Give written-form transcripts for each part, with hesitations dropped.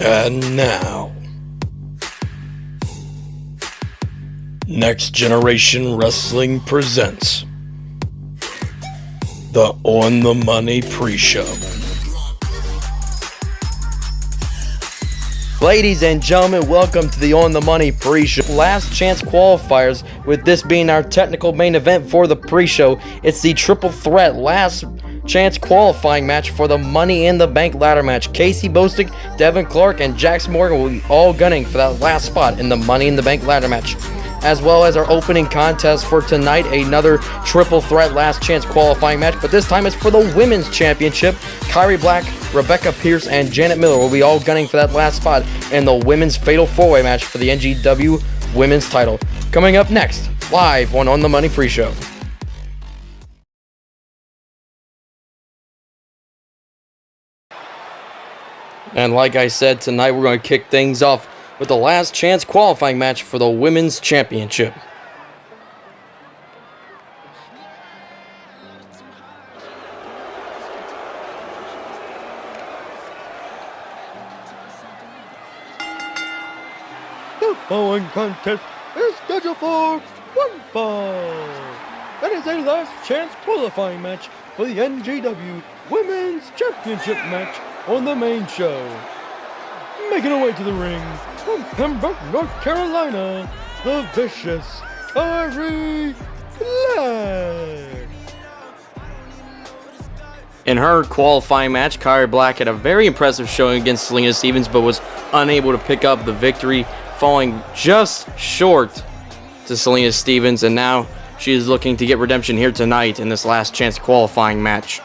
And now, Next Generation Wrestling presents the On the Money pre-show. Ladies and gentlemen, welcome to the On the Money pre-show. Last chance qualifiers, with this being our technical main event for the pre-show. It's the triple threat last chance qualifying match for the Money in the Bank ladder match. Casey Bostick, Devin Clark, and Jax Morgan will be all gunning for that last spot in the Money in the Bank ladder match. As well as our opening contest for tonight, another triple threat last chance qualifying match, but this time it's for the Women's Championship. Kairi Black, Rebecca Pierce, and Janet Miller will be all gunning for that last spot in the Women's Fatal 4-Way match for the NGW Women's title. Coming up next, live on the Money pre-show. And like I said, tonight we're going to kick things off with the last chance qualifying match for the Women's Championship. The following contest is scheduled for one fall. That is a last chance qualifying match for the NGW Women's Championship match on the main show. Making her way to the ring from Pembroke, North Carolina, the vicious Kairi Black. In her qualifying match, Kairi Black had a very impressive showing against Selena Stevens, but was unable to pick up the victory, falling just short to Selena Stevens, and now she is looking to get redemption here tonight in this last chance qualifying match.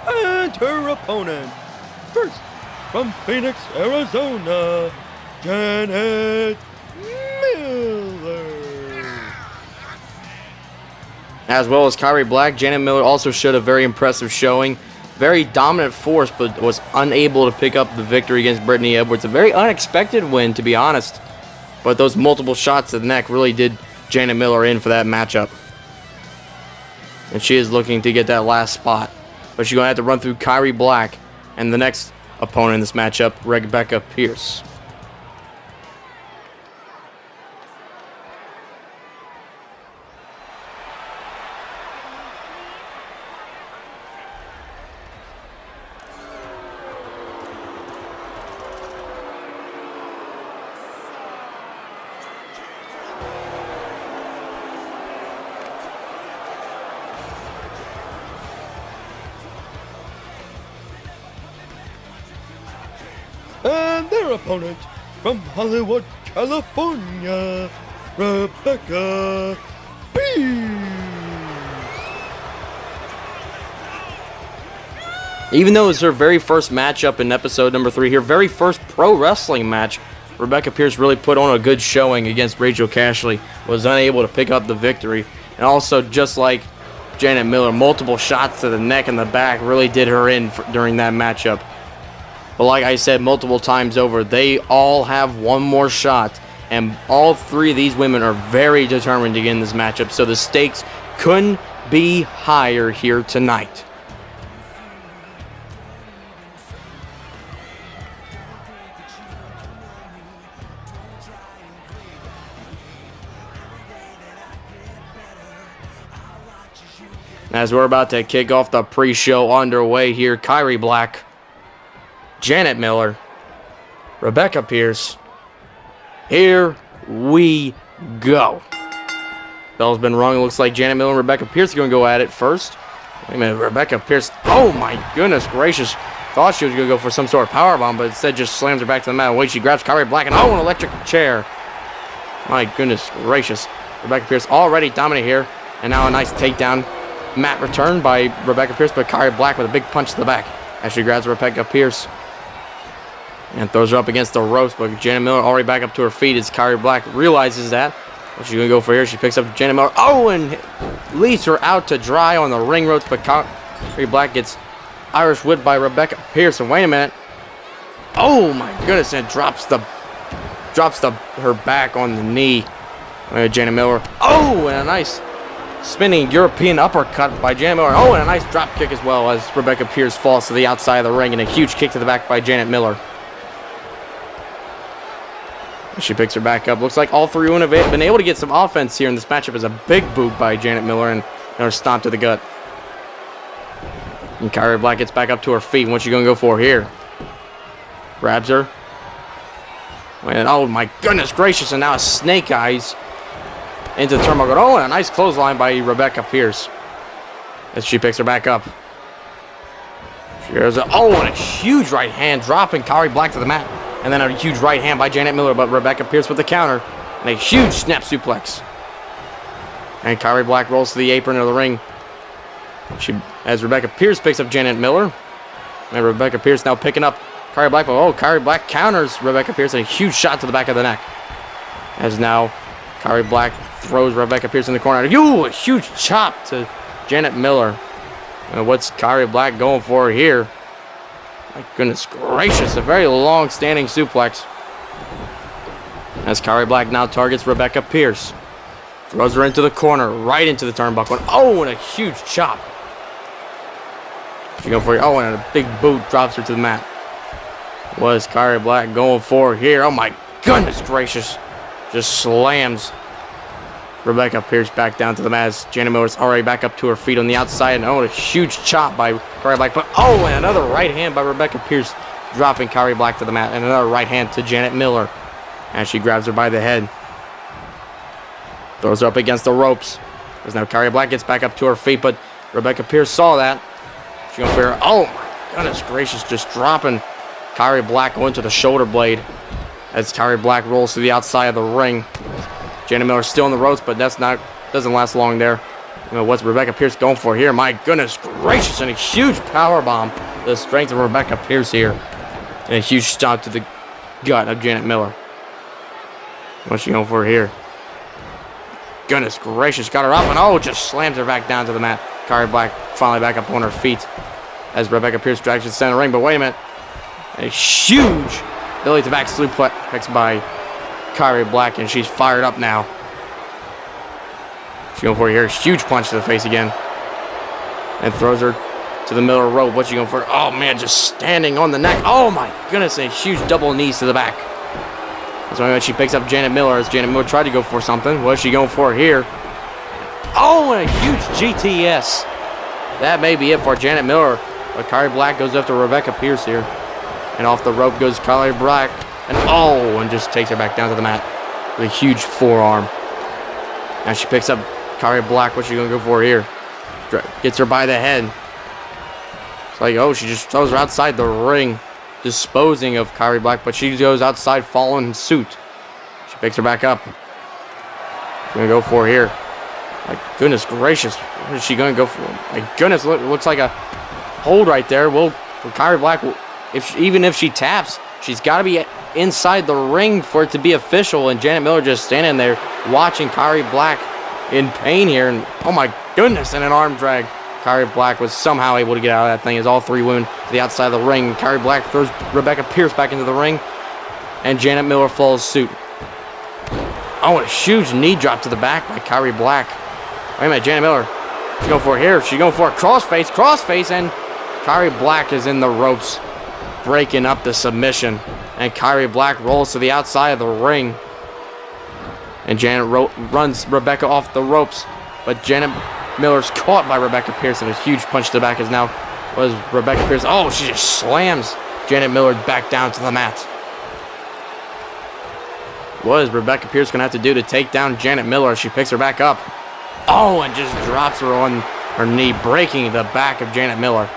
And her opponent, first from Phoenix, Arizona, Janet Miller. As well as Kairi Black, Janet Miller also showed a very impressive showing. Very dominant force, but was unable to pick up the victory against Brittany Edwards. A very unexpected win, to be honest. But those multiple shots to the neck really did Janet Miller in for that matchup. And she is looking to get that last spot. But she's going to have to run through Kairi Black and the next opponent in this matchup, Rebecca Pierce. And their opponent, from Hollywood, California, Rebecca Pierce. Even though it's her very first matchup in episode number 3, her very first pro wrestling match, Rebecca Pierce really put on a good showing against Rachel Cashley, was unable to pick up the victory. And also, just like Janet Miller, multiple shots to the neck and the back really did her in during that matchup. But like I said multiple times over, they all have one more shot, and all three of these women are very determined to get in this matchup, so the stakes couldn't be higher here tonight. As we're about to kick off the pre-show underway here, Kairi Black, Janet Miller, Rebecca Pierce. Here we go. Bell's been rung. It looks like Janet Miller and Rebecca Pierce are going to go at it first. Wait a minute, Rebecca Pierce. Oh my goodness gracious. Thought she was going to go for some sort of powerbomb, but instead just slams her back to the mat. Wait, she grabs Kairi Black and an electric chair. My goodness gracious. Rebecca Pierce already dominant here. And now a nice takedown. Mat return by Rebecca Pierce, but Kairi Black with a big punch to the back as she grabs Rebecca Pierce and throws her up against the ropes. But Janet Miller already back up to her feet as Kairi Black realizes that. What she's going to go for here? She picks up Janet Miller. Oh, and leaves her out to dry on the ring ropes. But Kairi Black gets Irish whip by Rebecca Pierce. And wait a minute. Oh my goodness, and drops her back on the knee. Janet Miller. Oh, and a nice spinning European uppercut by Janet Miller. Oh, and a nice drop kick as well as Rebecca Pierce falls to the outside of the ring, and a huge kick to the back by Janet Miller. She picks her back up. Looks like all three women have been able to get some offense here in this matchup as a big boot by Janet Miller and her stomp to the gut. And Kairi Black gets back up to her feet. What's she going to go for here? Grabs her. And oh my goodness gracious, and now a snake eyes into the turnbuckle. Oh, and a nice clothesline by Rebecca Pierce as she picks her back up. There's and a huge right hand dropping Kairi Black to the mat. And then a huge right hand by Janet Miller, but Rebecca Pierce with the counter. And a huge snap suplex. And Kairi Black rolls to the apron of the ring. As Rebecca Pierce picks up Janet Miller. And Rebecca Pierce now picking up Kairi Black. Oh, Kairi Black counters Rebecca Pierce and a huge shot to the back of the neck. As now Kairi Black throws Rebecca Pierce in the corner. A huge chop to Janet Miller. And what's Kairi Black going for here? My goodness gracious, a very long standing suplex. As Kairi Black now targets Rebecca Pierce. Throws her into the corner, right into the turnbuckle. And a huge chop. She going for it. And a big boot drops her to the mat. What's Kairi Black going for here? Oh my goodness gracious. Just slams Rebecca Pierce back down to the mat as Janet Miller's already back up to her feet on the outside. And a huge chop by Kairi Black. But and another right hand by Rebecca Pierce, dropping Kairi Black to the mat. And another right hand to Janet Miller as she grabs her by the head. Throws her up against the ropes. As now Kairi Black gets back up to her feet, but Rebecca Pierce saw that. She's going to fear. Oh my goodness gracious, just dropping Kairi Black onto the shoulder blade as Kairi Black rolls to the outside of the ring. Janet Miller still in the ropes, but doesn't last long there. What's Rebecca Pierce going for here? My goodness gracious, and a huge power bomb. The strength of Rebecca Pierce here. And a huge stomp to the gut of Janet Miller. What's she going for here? Goodness gracious, got her up and just slams her back down to the mat. Kairi Black finally back up on her feet as Rebecca Pierce drags her to the center ring, but wait a minute. A huge belly to back suplex by Kairi Black, and she's fired up now. She's going for here. Huge punch to the face again. And throws her to the middle of the rope. What's she going for? Oh man, just standing on the neck. Oh my goodness, a huge double knees to the back. That's why she picks up Janet Miller as Janet Miller tried to go for something. What's she going for here? And a huge GTS. That may be it for Janet Miller. But Kairi Black goes after Rebecca Pierce here. And off the rope goes Kairi Black. And just takes her back down to the mat with a huge forearm. Now she picks up Kairi Black. What's she going to go for here? Gets her by the head. It's like, she just throws her outside the ring, disposing of Kairi Black, but she goes outside following suit. She picks her back up. She's going to go for here. My goodness gracious. What is she going to go for? My goodness, looks like a hold right there. Well, Kairi Black, even if she taps, she's got to be inside the ring for it to be official, and Janet Miller just standing there watching Kairi Black in pain here, and oh my goodness, and an arm drag. Kairi Black was somehow able to get out of that thing as all three women to the outside of the ring. Kairi Black throws Rebecca Pierce back into the ring, and Janet Miller follows suit. A huge knee drop to the back by Kairi Black. Wait a minute, Janet Miller, she's going for it here. She's going for a crossface, and Kairi Black is in the ropes, breaking up the submission. And Kairi Black rolls to the outside of the ring. And Janet runs Rebecca off the ropes. But Janet Miller's caught by Rebecca Pierce, and a huge punch to the back is now was Rebecca Pierce. She just slams Janet Miller back down to the mat. What is Rebecca Pierce going to have to do to take down Janet Miller as she picks her back up? And just drops her on her knee, breaking the back of Janet Miller.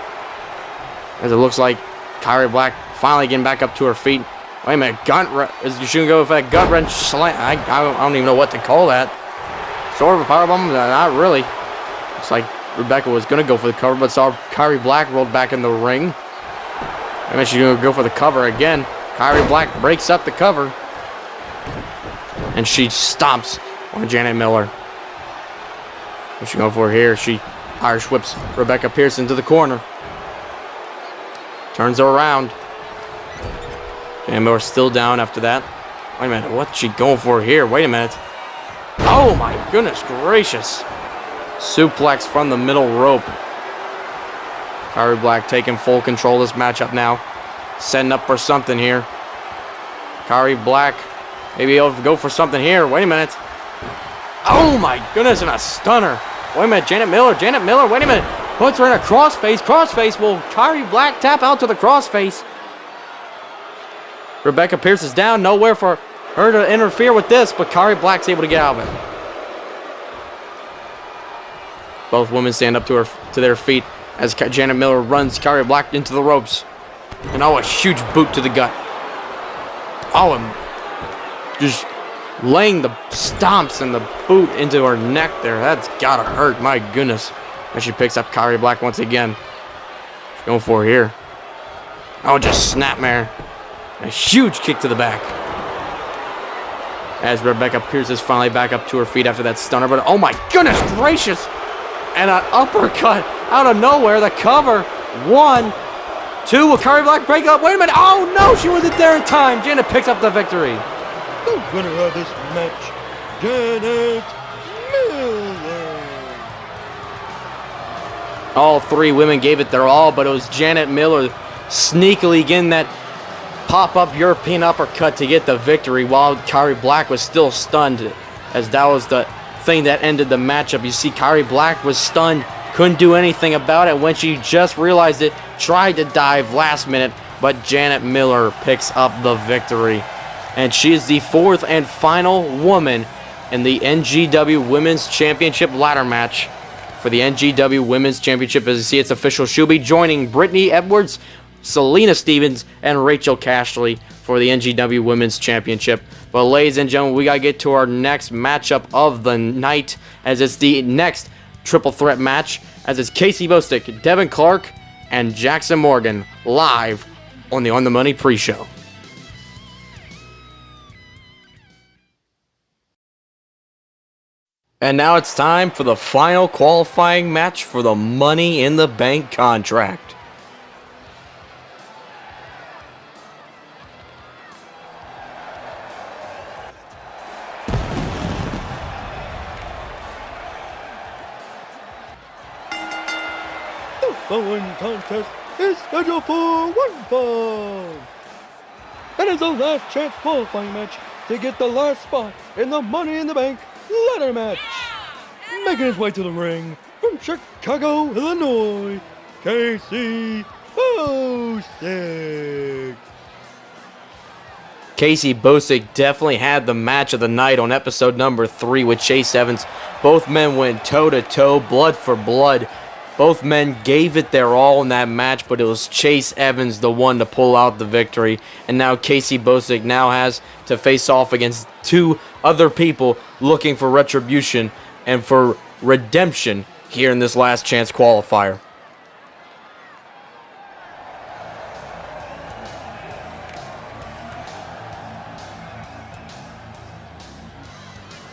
As it looks like Kairi Black finally getting back up to her feet. Wait a minute, is she going to go with that gut wrench slam? I don't even know what to call that. Sort of a powerbomb? Not really. Looks like Rebecca was going to go for the cover, but saw Kairi Black rolled back in the ring. And then she's going to go for the cover again. Kairi Black breaks up the cover. And she stomps on Janet Miller. What's she going for here? She Irish whips Rebecca Pierce into the corner. Turns her around. Janet Miller still down after that. Wait a minute, what's she going for here? Wait a minute. Oh my goodness gracious. Suplex from the middle rope. Kairi Black taking full control of this matchup now. Setting up for something here. Kairi Black, maybe he'll go for something here. Wait a minute. Oh my goodness, and a stunner. Wait a minute, Janet Miller, wait a minute. Puts her in a crossface. Will Kairi Black tap out to the crossface? Rebecca Pierce is down, nowhere for her to interfere with this, but Kairi Black's able to get out of it. Both women stand up to their feet as Janet Miller runs Kairi Black into the ropes. And a huge boot to the gut. And just laying the stomps and the boot into her neck there. That's gotta hurt, my goodness. And she picks up Kairi Black once again. She's going for it here. Just snapmare. A huge kick to the back. As Rebecca Pierce is finally back up to her feet after that stunner. But oh my goodness gracious! And an uppercut out of nowhere. The cover. 1, 2. Will Kairi Black break up? Wait a minute. Oh no, she wasn't there in time. Janet picks up the victory. The winner of this match, Janet Miller. All three women gave it their all, but it was Janet Miller sneakily getting that pop-up European uppercut to get the victory while Kairi Black was still stunned, as that was the thing that ended the matchup. You see, Kairi Black was stunned, couldn't do anything about it. When she just realized it, tried to dive last minute, but Janet Miller picks up the victory. And she is the 4th and final woman in the NGW Women's Championship ladder match. For the NGW Women's Championship, as you see, it's official. She'll be joining Brittany Edwards, Selena Stevens, and Rachel Cashley for the NGW Women's Championship. But ladies and gentlemen, we got to get to our next matchup of the night, as it's the next triple threat match, as it's Kairi Bostick, Devin Clark, and Jackson Morgan live on the On The Money pre-show. And now it's time for the final qualifying match for the Money in the Bank contract. The following contest is scheduled for 1 fall. That is the last chance qualifying match to get the last spot in the Money in the Bank ladder match. Making his way to the ring from Chicago, Illinois, Kairi Bostick. Kairi Bostick definitely had the match of the night on episode number 3 with Chase Evans. Both men went toe-to-toe, blood for blood. Both men gave it their all in that match, but it was Chase Evans the one to pull out the victory. And now Kairi Bostick now has to face off against 2 other people looking for retribution and for redemption here in this last chance qualifier.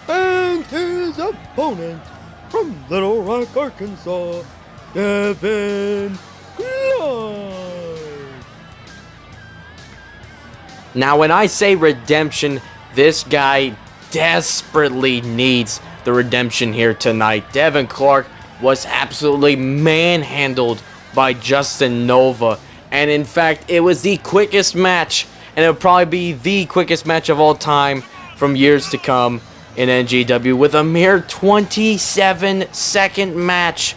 And his opponent from Little Rock, Arkansas, Devin Clark. Now, when I say redemption, this guy desperately needs the redemption here tonight. Devin Clark was absolutely manhandled by Justin Nova. And in fact, it was the quickest match, and it'll probably be the quickest match of all time from years to come in NGW with a mere 27-second match.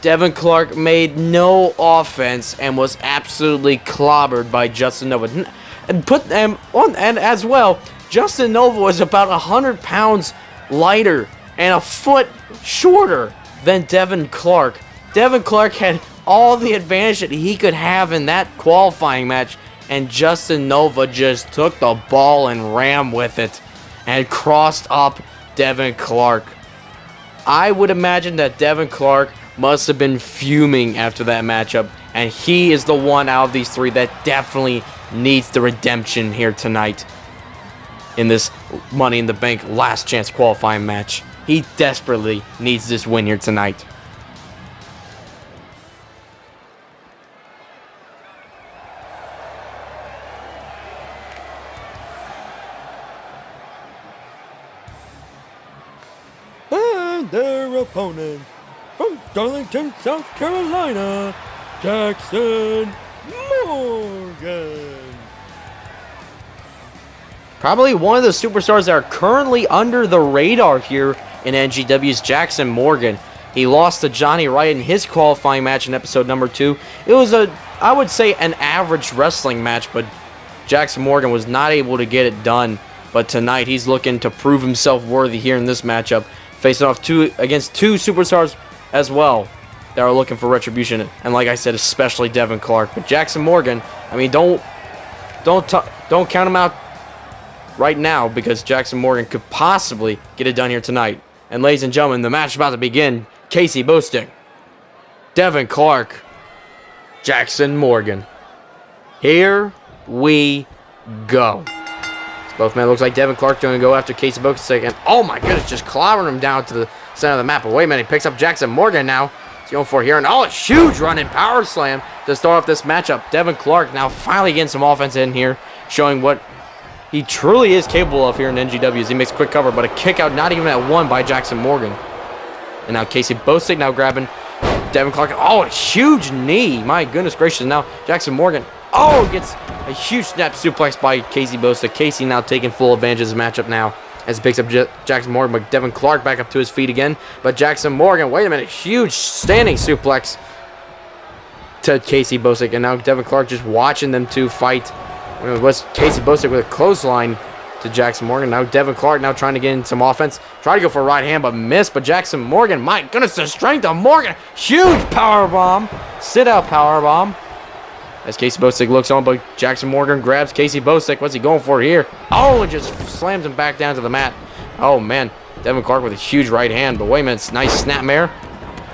Devin Clark made no offense and was absolutely clobbered by Justin Nova. And as well, Justin Nova was about 100 pounds lighter and a foot shorter than Devin Clark. Devin Clark had all the advantage that he could have in that qualifying match, and Justin Nova just took the ball and ran with it and crossed up Devin Clark. I would imagine that Devin Clark must have been fuming after that matchup, and he is the one out of these 3 that definitely needs the redemption here tonight in this Money in the Bank last chance qualifying match. He desperately needs this win here tonight. their opponent, from Darlington, South Carolina, Jackson Morgan. Probably one of the superstars that are currently under the radar here in NGW's Jackson Morgan. He lost to Johnny Wright in his qualifying match in episode number 2. It was I would say, an average wrestling match, but Jackson Morgan was not able to get it done. But tonight, he's looking to prove himself worthy here in this matchup, facing off against two superstars as well that are looking for retribution. And like I said, especially Devin Clark. But Jackson Morgan, I mean, don't count him out right now, because Jackson Morgan could possibly get it done here tonight. And ladies and gentlemen, the match is about to begin. Casey Bostick, Devin Clark, Jackson Morgan. Here we go. Both men looks like Devin Clark going to go after Casey Bostick, and oh my goodness, just clobbering him down to the center of the map. But wait a minute, he picks up Jackson Morgan now. He's going for it here, and oh, a huge running power slam to start off this matchup. Devin Clark now finally getting some offense in here, showing what he truly is capable of here in NGW as he makes a quick cover, but a kick out not even at one by Jackson Morgan. And now Casey Bostick now grabbing Devin Clark. Oh, a huge knee. My goodness gracious. Now Jackson Morgan, oh, gets a huge snap suplex by Casey Bostick. Casey now taking full advantage of this matchup now as he picks up Jackson Morgan, but Devin Clark back up to his feet again. But Jackson Morgan, wait a minute, huge standing suplex to Casey Bostick. And now Devin Clark just watching them two fight. It was Casey Bostick with a clothesline to Jackson Morgan. Now Devin Clark now trying to get in some offense. Try to go for a right hand, but missed. But Jackson Morgan, my goodness, the strength of Morgan. Huge power bomb. Sit out power bomb. As Casey Bostick looks on, but Jackson Morgan grabs Casey Bostick. What's he going for here? Oh, and just slams him back down to the mat. Oh, man. Devin Clark with a huge right hand. But wait a minute, it's nice snapmare.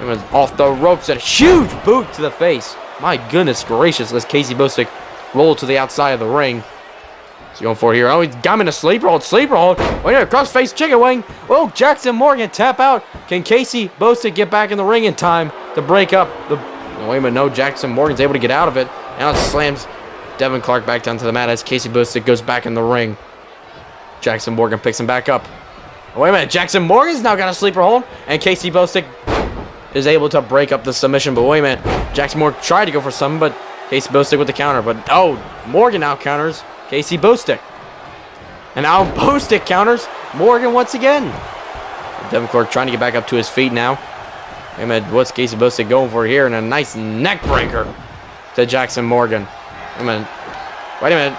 It was off the ropes. A huge boot to the face. My goodness gracious. Let's Casey Bostick roll to the outside of the ring. What's he going for here? Oh, he got him in a sleeper hold. Sleeper hold. Wait a minute, cross-face chicken wing. Oh, Jackson Morgan tap out. Can Casey Bostick get back in the ring in time to break up the... Wait a minute, no. Jackson Morgan's able to get out of it. Now it slams Devin Clark back down to the mat as Casey Bostick goes back in the ring. Jackson Morgan picks him back up. Wait a minute, Jackson Morgan's now got a sleeper hold, and Casey Bostick is able to break up the submission. But wait a minute, Jackson Morgan tried to go for something, but Casey Bostick with the counter. But oh, Morgan now counters Casey Bostick. And now Bostick counters Morgan once again. Devin Clark trying to get back up to his feet now. Wait a minute, what's Casey Bostick going for here? And a nice neck breaker to Jackson Morgan. Wait a minute.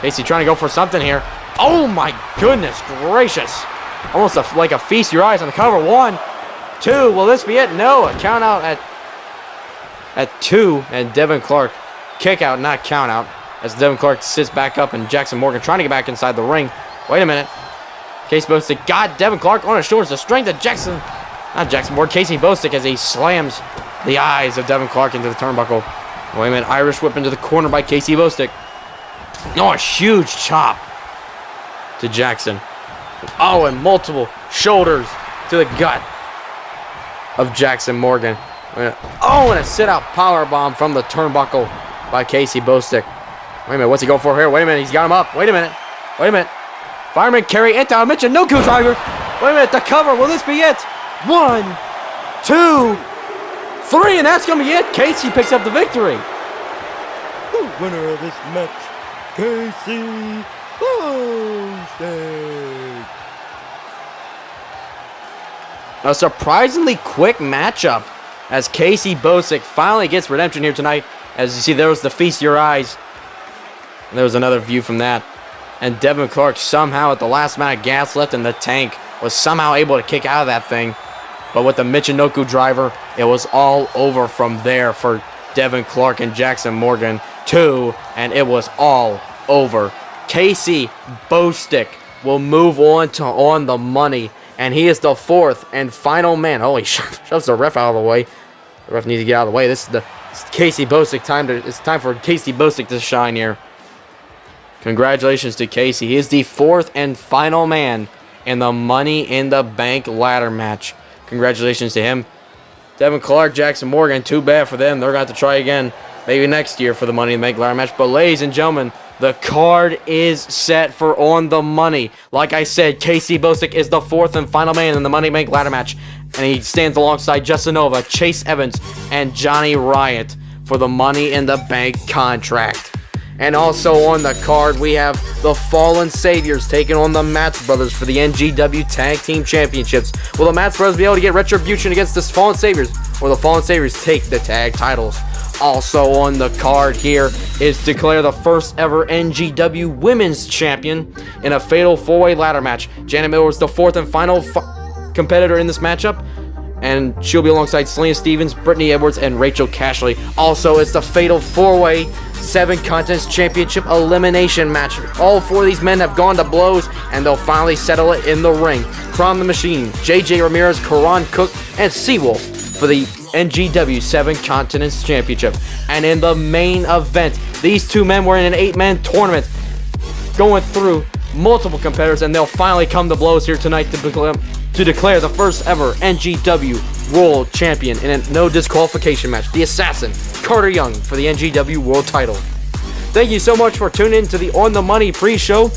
Casey trying to go for something here. Oh my goodness gracious. Almost like a feast your eyes on the cover. 1, 2. Will this be it? No. A count out at 2. And Devin Clark kick out, not count out. As Devin Clark sits back up and Jackson Morgan trying to get back inside the ring. Wait a minute. Casey Bostick got Devin Clark on his shoulders. The strength of Jackson Morgan. Casey Bostick as he slams the eyes of Devin Clark into the turnbuckle. Wait a minute, Irish whip into the corner by Casey Bostick. Oh, a huge chop to Jackson. Oh, and multiple shoulders to the gut of Jackson Morgan. Oh, and a sit-out powerbomb from the turnbuckle by Casey Bostick. Wait a minute, what's he going for here? Wait a minute, he's got him up. Wait a minute. Fireman carry into a Michinoku driver. Wait a minute, the cover. Will this be it? 1, 2, 3, and that's going to be it. Casey picks up the victory. The winner of this match, Casey Bostick. A surprisingly quick matchup as Casey Bostick finally gets redemption here tonight. As you see, there was the feast your eyes. And there was another view from that. And Devin Clark somehow at the last amount of gas left in the tank was somehow able to kick out of that thing. But with the Michinoku driver, it was all over from there for Devin Clark and Jackson Morgan too, and it was all over. Casey Bostick will move on to On the Money, and he is the 4th and final man. Holy shoves the ref out of the way. The ref needs to get out of the way. This is Casey Bostick time. It's time for Casey Bostick to shine here. Congratulations to Casey. He is the 4th and final man in the Money in the Bank ladder match. Congratulations to him. Devin Clark, Jackson Morgan, too bad for them. They're going to have to try again maybe next year for the Money in the Bank ladder match. But ladies and gentlemen, The card is set for On the Money. Like I said, Casey Bostick is the fourth and final man in the Money Bank ladder match. And he stands alongside Justin Nova, Chase Evans, and Johnny Riot for the Money in the Bank contract. And also on the card, we have the Fallen Saviors taking on the Match Brothers for the NGW Tag Team Championships. Will the Match Brothers be able to get retribution against the Fallen Saviors, or the Fallen Saviors take the tag titles? Also on the card here is declare the first ever NGW Women's Champion in a fatal four-way ladder match. Janet Miller was the fourth and final competitor in this matchup, and she'll be alongside Selena Stevens, Brittany Edwards, and Rachel Cashley. Also, it's the fatal four-way 7 Continents Championship elimination match. All 4 of these men have gone to blows, and they'll finally settle it in the ring. Crom the Machine, JJ Ramirez, Karan Cook, and Seawolf for the NGW 7 Continents Championship. And in the main event, these 2 men were in an 8-man tournament going through multiple competitors, and they'll finally come to blows here tonight to declare the first ever NGW World Champion in a no disqualification match. The Assassin, Carter Young, for the NGW World title. Thank you so much for tuning in to the On the Money pre-show.